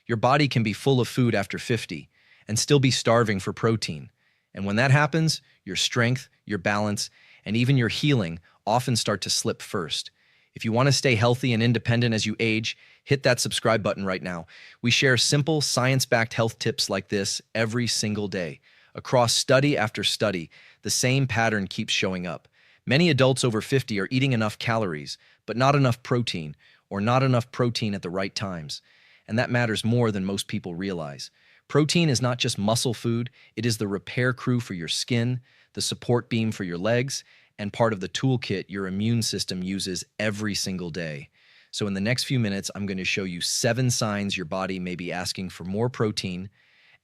Your body can be full of food after 50 and still be starving for protein. And when that happens, your strength, your balance, and even your healing often start to slip first. If you want to stay healthy and independent as you age, hit that subscribe button right now. We share simple, science-backed health tips like this every single day. Across study after study, the same pattern keeps showing up. Many adults over 50 are eating enough calories, but not enough protein, or not enough protein at the right times. And that matters more than most people realize. Protein is not just muscle food, it is the repair crew for your skin, the support beam for your legs, and part of the toolkit your immune system uses every single day. So in the next few minutes, I'm going to show you 7 signs your body may be asking for more protein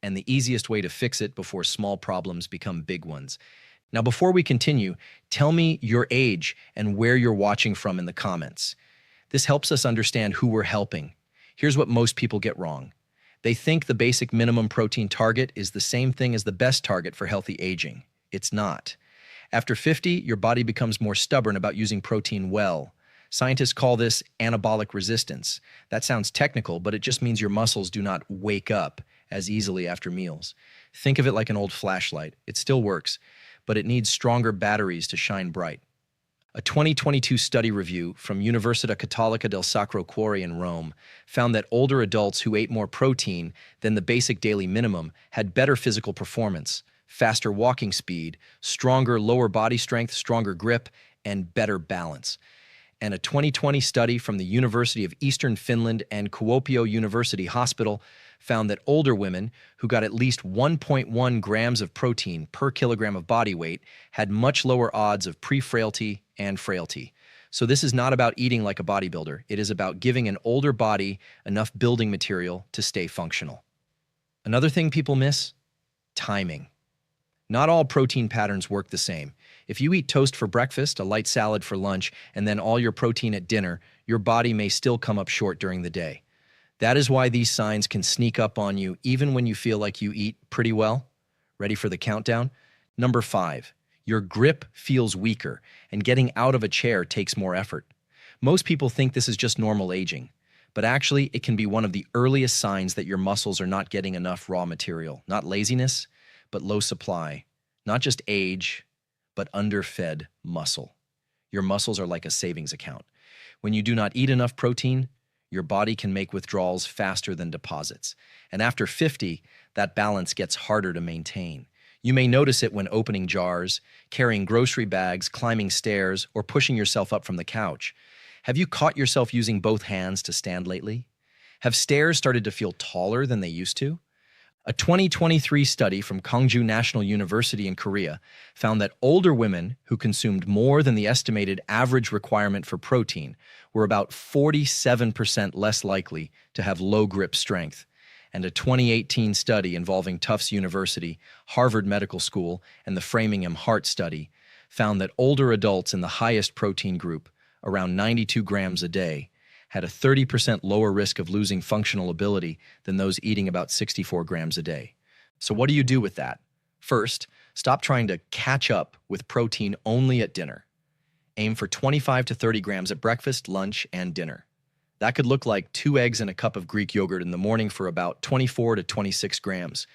and the easiest way to fix it before small problems become big ones. Now, before we continue, tell me your age and where you're watching from in the comments. This helps us understand who we're helping. Here's what most people get wrong. They think the basic minimum protein target is the same thing as the best target for healthy aging. It's not. After 50, your body becomes more stubborn about using protein well. Scientists call this anabolic resistance. That sounds technical, but it just means your muscles do not wake up as easily after meals. Think of it like an old flashlight. It still works, but it needs stronger batteries to shine bright. A 2022 study review from Università Cattolica del Sacro Cuore in Rome found that older adults who ate more protein than the basic daily minimum had better physical performance, faster walking speed, stronger lower body strength, stronger grip, and better balance. And a 2020 study from the University of Eastern Finland and Kuopio University Hospital found that older women who got at least 1.1 grams of protein per kilogram of body weight had much lower odds of pre-frailty and frailty. So this is not about eating like a bodybuilder. It is about giving an older body enough building material to stay functional. Another thing people miss? Timing. Not all protein patterns work the same. If you eat toast for breakfast, a light salad for lunch, and then all your protein at dinner, your body may still come up short during the day. That is why these signs can sneak up on you even when you feel like you eat pretty well. Ready for the countdown? Number 5, your grip feels weaker, and getting out of a chair takes more effort. Most people think this is just normal aging, but actually it can be one of the earliest signs that your muscles are not getting enough raw material. Not laziness, but low supply. Not just age, but underfed muscle. Your muscles are like a savings account. When you do not eat enough protein, your body can make withdrawals faster than deposits. And after 50, that balance gets harder to maintain. You may notice it when opening jars, carrying grocery bags, climbing stairs, or pushing yourself up from the couch. Have you caught yourself using both hands to stand lately? Have stairs started to feel taller than they used to? A 2023 study from Gwangju National University in Korea found that older women who consumed more than the estimated average requirement for protein were about 47% less likely to have low grip strength. And a 2018 study involving Tufts University, Harvard Medical School, and the Framingham Heart Study found that older adults in the highest protein group, around 92 grams a day, had a 30% lower risk of losing functional ability than those eating about 64 grams a day. So what do you do with that? First, stop trying to catch up with protein only at dinner. Aim for 25 to 30 grams at breakfast, lunch, and dinner. That could look like 2 eggs and a cup of Greek yogurt in the morning for about 24 to 26 grams.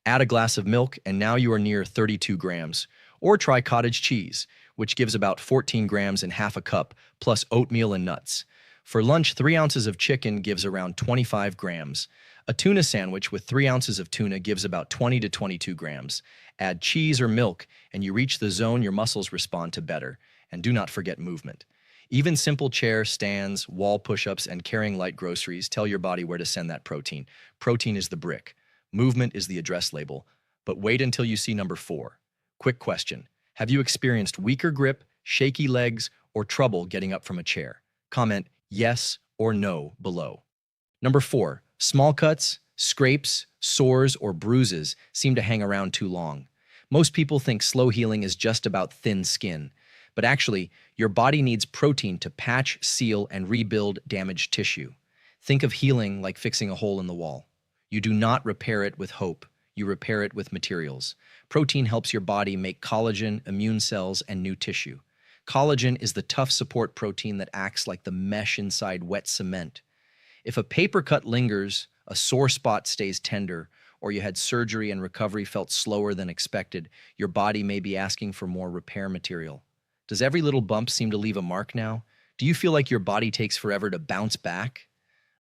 Add a glass of milk, and now you are near 32 grams. Or try cottage cheese, which gives about 14 grams in half a cup, plus oatmeal and nuts. For lunch, 3 ounces of chicken gives around 25 grams. A tuna sandwich with 3 ounces of tuna gives about 20 to 22 grams. Add cheese or milk, and you reach the zone your muscles respond to better. And do not forget movement. Even simple chair stands, wall push-ups, and carrying light groceries tell your body where to send that protein. Protein is the brick. Movement is the address label. But wait until you see number 4. Quick question. Have you experienced weaker grip, shaky legs, or trouble getting up from a chair? Comment yes or no below. Number 4, small cuts, scrapes, sores, or bruises seem to hang around too long. Most people think slow healing is just about thin skin, but actually, your body needs protein to patch, seal, and rebuild damaged tissue. Think of healing like fixing a hole in the wall. You do not repair it with hope. You repair it with materials. Protein helps your body make collagen, immune cells, and new tissue. Collagen is the tough support protein that acts like the mesh inside wet cement. If a paper cut lingers, a sore spot stays tender, or you had surgery and recovery felt slower than expected, your body may be asking for more repair material. Does every little bump seem to leave a mark now? Do you feel like your body takes forever to bounce back?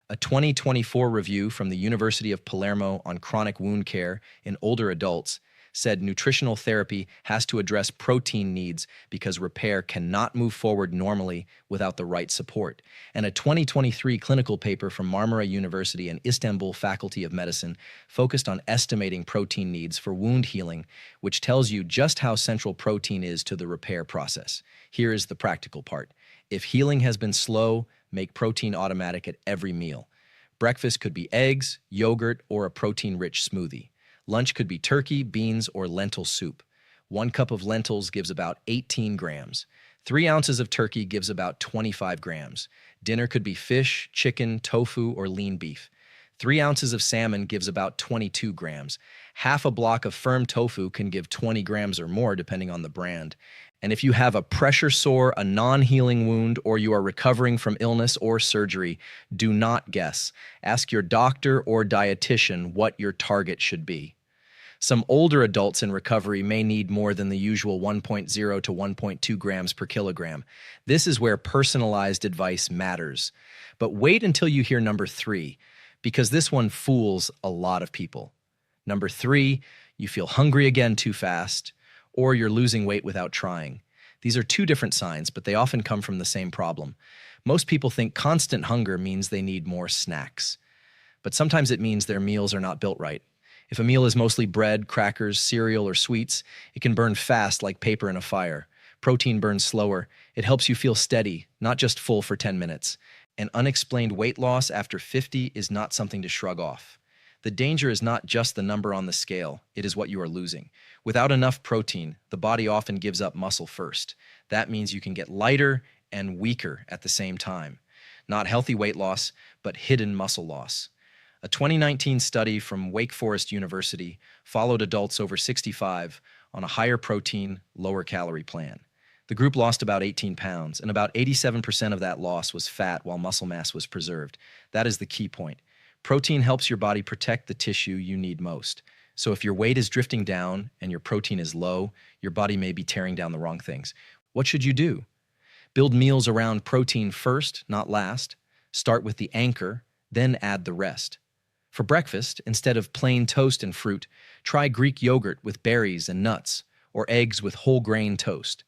A 2024 review from the University of Palermo on chronic wound care in older adults said nutritional therapy has to address protein needs because repair cannot move forward normally without the right support. And a 2023 clinical paper from Marmara University and Istanbul Faculty of Medicine focused on estimating protein needs for wound healing, which tells you just how central protein is to the repair process. Here is the practical part. If healing has been slow, make protein automatic at every meal. Breakfast could be eggs, yogurt, or a protein-rich smoothie. Lunch could be turkey, beans, or lentil soup. 1 cup of lentils gives about 18 grams. 3 ounces of turkey gives about 25 grams. Dinner could be fish, chicken, tofu, or lean beef. 3 ounces of salmon gives about 22 grams. Half a block of firm tofu can give 20 grams or more depending on the brand. And if you have a pressure sore, a non-healing wound, or you are recovering from illness or surgery, do not guess. Ask your doctor or dietitian what your target should be. Some older adults in recovery may need more than the usual 1.0 to 1.2 grams per kilogram. This is where personalized advice matters. But wait until you hear number 3, because this one fools a lot of people. Number 3, you feel hungry again too fast, or you're losing weight without trying. These are 2 different signs, but they often come from the same problem. Most people think constant hunger means they need more snacks. But sometimes it means their meals are not built right. If a meal is mostly bread, crackers, cereal, or sweets, it can burn fast like paper in a fire. Protein burns slower. It helps you feel steady, not just full for 10 minutes. And unexplained weight loss after 50 is not something to shrug off. The danger is not just the number on the scale, it is what you are losing. Without enough protein, the body often gives up muscle first. That means you can get lighter and weaker at the same time. Not healthy weight loss, but hidden muscle loss. A 2019 study from Wake Forest University followed adults over 65 on a higher protein, lower calorie plan. The group lost about 18 pounds, and about 87% of that loss was fat while muscle mass was preserved. That is the key point. Protein helps your body protect the tissue you need most. So if your weight is drifting down and your protein is low, your body may be tearing down the wrong things. What should you do? Build meals around protein first, not last. Start with the anchor, then add the rest. For breakfast, instead of plain toast and fruit, try Greek yogurt with berries and nuts, or eggs with whole grain toast.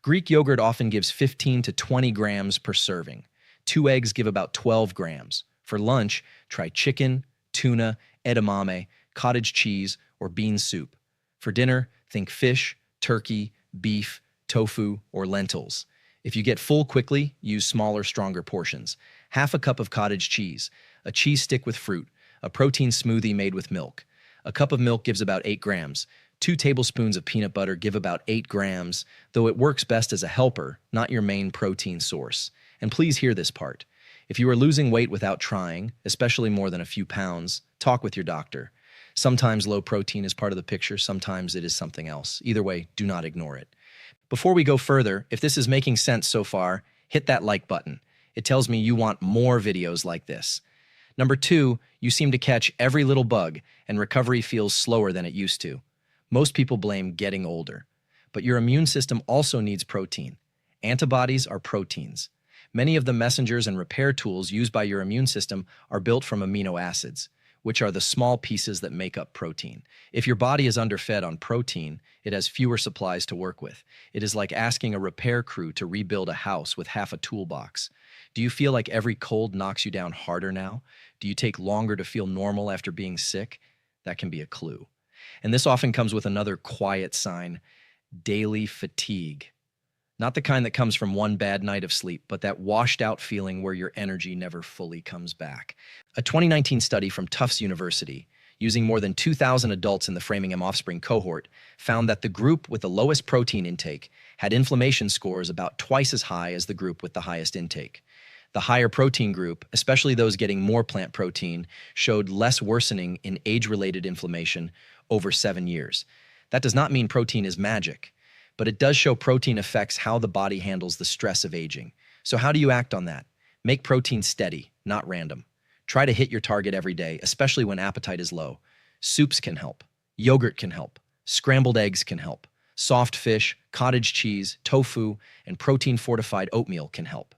Greek yogurt often gives 15 to 20 grams per serving. 2 eggs give about 12 grams. For lunch, try chicken, tuna, edamame, cottage cheese, or bean soup. For dinner, think fish, turkey, beef, tofu, or lentils. If you get full quickly, use smaller, stronger portions. Half a cup of cottage cheese, a cheese stick with fruit, a protein smoothie made with milk. A cup of milk gives about 8 grams. 2 tablespoons of peanut butter give about 8 grams, though it works best as a helper, not your main protein source. And please hear this part. If you are losing weight without trying, especially more than a few pounds, talk with your doctor. Sometimes low protein is part of the picture, sometimes it is something else. Either way, do not ignore it. Before we go further, if this is making sense so far, hit that like button. It tells me you want more videos like this. Number 2, you seem to catch every little bug, and recovery feels slower than it used to. Most people blame getting older. But your immune system also needs protein. Antibodies are proteins. Many of the messengers and repair tools used by your immune system are built from amino acids, which are the small pieces that make up protein. If your body is underfed on protein, it has fewer supplies to work with. It is like asking a repair crew to rebuild a house with half a toolbox. Do you feel like every cold knocks you down harder now? Do you take longer to feel normal after being sick? That can be a clue. And this often comes with another quiet sign: daily fatigue. Not the kind that comes from one bad night of sleep, but that washed out feeling where your energy never fully comes back. A 2019 study from Tufts University, using more than 2,000 adults in the Framingham Offspring cohort, found that the group with the lowest protein intake had inflammation scores about twice as high as the group with the highest intake. The higher protein group, especially those getting more plant protein, showed less worsening in age-related inflammation over 7 years. That does not mean protein is magic, but it does show protein affects how the body handles the stress of aging. So how do you act on that? Make protein steady, not random. Try to hit your target every day, especially when appetite is low. Soups can help. Yogurt can help. Scrambled eggs can help. Soft fish, cottage cheese, tofu, and protein-fortified oatmeal can help.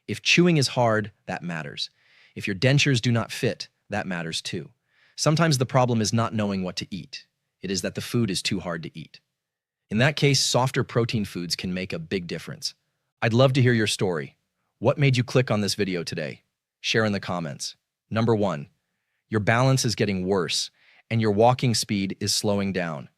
If chewing is hard, that matters. If your dentures do not fit, that matters too. Sometimes the problem is not knowing what to eat. It is that the food is too hard to eat. In that case, softer protein foods can make a big difference. I'd love to hear your story. What made you click on this video today? Share in the comments. Number 1, your balance is getting worse and your walking speed is slowing down.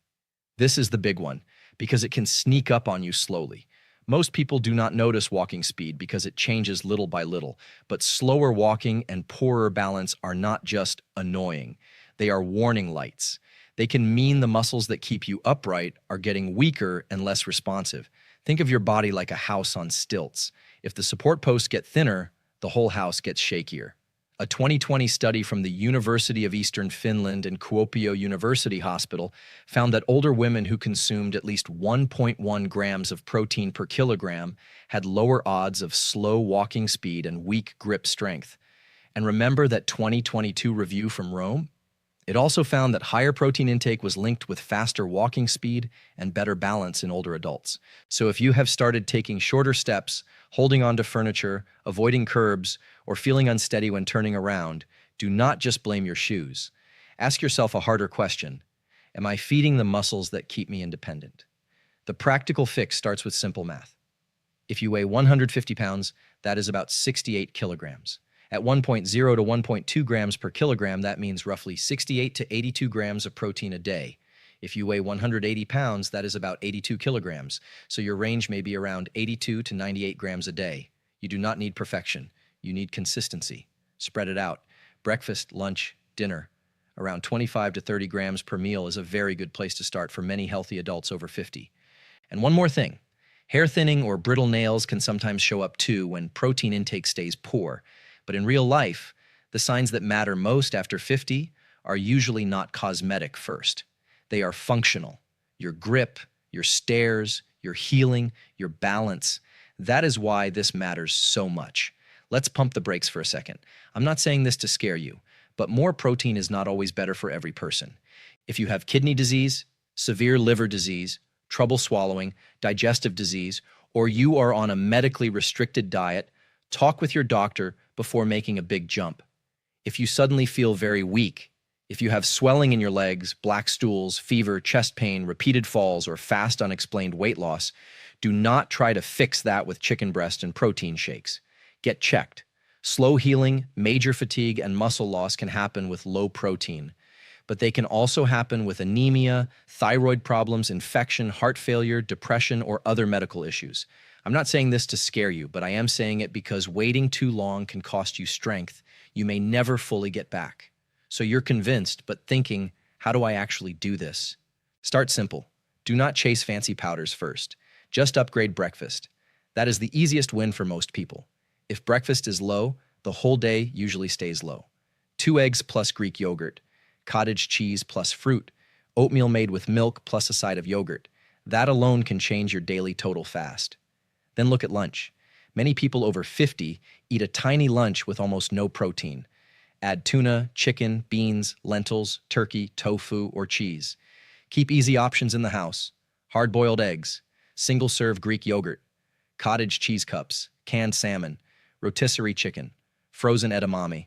This is the big one because it can sneak up on you slowly. Most people do not notice walking speed because it changes little by little, but slower walking and poorer balance are not just annoying. They are warning lights. They can mean the muscles that keep you upright are getting weaker and less responsive. Think of your body like a house on stilts. If the support posts get thinner, the whole house gets shakier. A 2020 study from the University of Eastern Finland and Kuopio University Hospital found that older women who consumed at least 1.1 grams of protein per kilogram had lower odds of slow walking speed and weak grip strength. And remember that 2022 review from Rome? It also found that higher protein intake was linked with faster walking speed and better balance in older adults. So if you have started taking shorter steps, holding onto furniture, avoiding curbs, or feeling unsteady when turning around, do not just blame your shoes. Ask yourself a harder question. Am I feeding the muscles that keep me independent? The practical fix starts with simple math. If you weigh 150 pounds, that is about 68 kilograms. At 1.0 to 1.2 grams per kilogram, that means roughly 68 to 82 grams of protein a day. If you weigh 180 pounds, that is about 82 kilograms, so your range may be around 82 to 98 grams a day. You do not need perfection. You need consistency. Spread it out. Breakfast, lunch, dinner. Around 25 to 30 grams per meal is a very good place to start for many healthy adults over 50. And one more thing. Hair thinning or brittle nails can sometimes show up too when protein intake stays poor. But in real life, the signs that matter most after 50 are usually not cosmetic first. They are functional. Your grip, your stairs, your healing, your balance. That is why this matters so much. Let's pump the brakes for a second. I'm not saying this to scare you, but more protein is not always better for every person. If you have kidney disease, severe liver disease, trouble swallowing, digestive disease, or you are on a medically restricted diet, talk with your doctor before making a big jump. If you suddenly feel very weak, if you have swelling in your legs, black stools, fever, chest pain, repeated falls, or fast unexplained weight loss, do not try to fix that with chicken breast and protein shakes. Get checked. Slow healing, major fatigue, and muscle loss can happen with low protein, but they can also happen with anemia, thyroid problems, infection, heart failure, depression, or other medical issues. I'm not saying this to scare you, but I am saying it because waiting too long can cost you strength you may never fully get back. So you're convinced, but thinking, how do I actually do this? Start simple. Do not chase fancy powders first. Just upgrade breakfast. That is the easiest win for most people. If breakfast is low, the whole day usually stays low. 2 eggs plus Greek yogurt, cottage cheese plus fruit, oatmeal made with milk plus a side of yogurt. That alone can change your daily total fast. Then look at lunch. Many people over 50 eat a tiny lunch with almost no protein. Add tuna, chicken, beans, lentils, turkey, tofu, or cheese. Keep easy options in the house. Hard-boiled eggs, single-serve Greek yogurt, cottage cheese cups, canned salmon, rotisserie chicken, frozen edamame.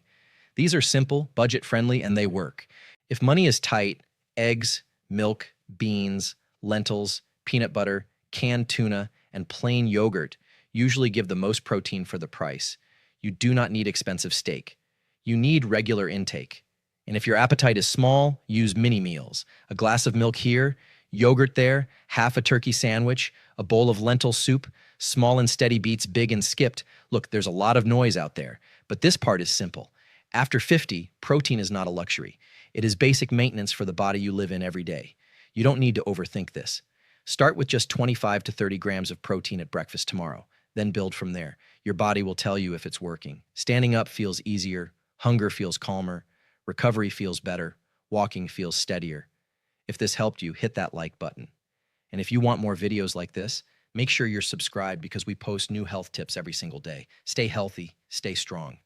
These are simple, budget-friendly, and they work. If money is tight, eggs, milk, beans, lentils, peanut butter, canned tuna, and plain yogurt usually give the most protein for the price. You do not need expensive steak. You need regular intake. And if your appetite is small, use mini meals. A glass of milk here, yogurt there, half a turkey sandwich, a bowl of lentil soup. Small and steady beats big and skipped. Look, there's a lot of noise out there, but this part is simple. After 50, protein is not a luxury. It is basic maintenance for the body you live in every day. You don't need to overthink this. Start with just 25 to 30 grams of protein at breakfast tomorrow, then build from there. Your body will tell you if it's working. Standing up feels easier, hunger feels calmer, recovery feels better, walking feels steadier. If this helped you, hit that like button. And if you want more videos like this, make sure you're subscribed because we post new health tips every single day. Stay healthy, stay strong.